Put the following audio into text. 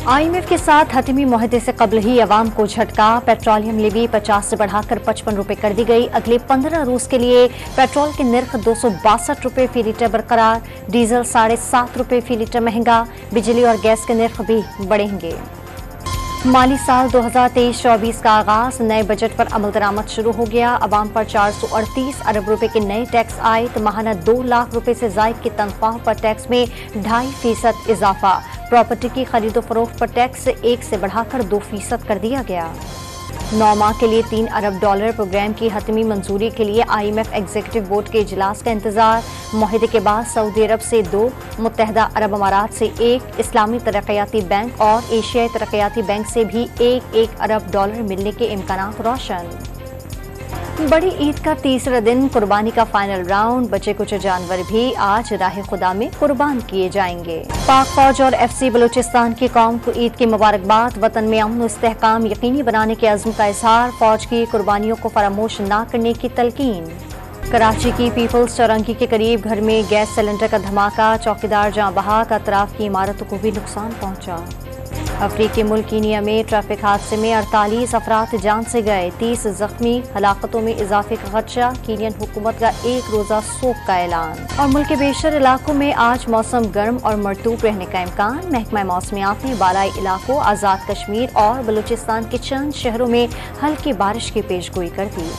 IMF के साथ हतमी मुआहदे से कबल ही अवाम को झटका। पेट्रोलियम लेवी 50 से बढ़ाकर 55 रुपए कर दी गई। अगले 15 रोज के लिए पेट्रोल के निर्ख 262 रुपए फी लीटर बरकरार। डीजल 7.5 रुपए फी लीटर महंगा। बिजली और गैस के निर्ख भी बढ़ेंगे। माली साल 2023-24 का आगाज। नए बजट पर अमल दरामद शुरू हो गया। अवाम पर 438 अरब रुपए के नए टैक्स आए। तो माहाना 2 लाख रुपए से जायद की तनख्वाह पर टैक्स में 2.5% इजाफा। प्रॉपर्टी की खरीदो फरोख्त पर टैक्स 1 से बढ़ाकर 2% कर दिया गया। 9 माह के लिए $3 अरब प्रोग्राम की हतमी मंजूरी के लिए IMF एग्जीक्यूटिव बोर्ड के इजलास का इंतजार। मुआहदे के बाद सऊदी अरब से 2, मुत्तहदा अरब अमारात से 1, इस्लामी तरक्याती बैंक और एशियाई तरक्याती बैंक से भी $1 अरब मिलने के इम्कान रोशन। बड़ी ईद का तीसरा दिन, कुर्बानी का फाइनल राउंड। बचे कुछ जानवर भी आज राह खुदा में कुर्बान किए जाएंगे। पाक फौज और FC बलूचिस्तान की कौम को ईद की मुबारकबाद। वतन में अमन इस्तेहकाम यकीनी बनाने के अज़्म का इज़हार। फौज की कुर्बानियों को फरामोश न करने की तलकीन। कराची की पीपल्स चौरंगी के करीब घर में गैस सिलेंडर का धमाका। चौकीदार जाँ बहाक। अतराफ की इमारतों को भी नुकसान पहुंचा। अफ्रीकी मुल्क कीनिया में ट्रैफिक हादसे में 48 अफराद जान से गए, 30 जख्मी। हलाकतों में इजाफे का खदशा। कीनियन हुकूमत का 1 रोजा सोग का ऐलान। और मुल्क के बेशतर इलाकों में आज मौसम गर्म और मरतूब रहने का इम्कान। महकमा मौसमियात ने बालाई इलाकों, आज़ाद कश्मीर और बलूचिस्तान के चंद शहरों में हल्की बारिश की पेशगोई कर दी।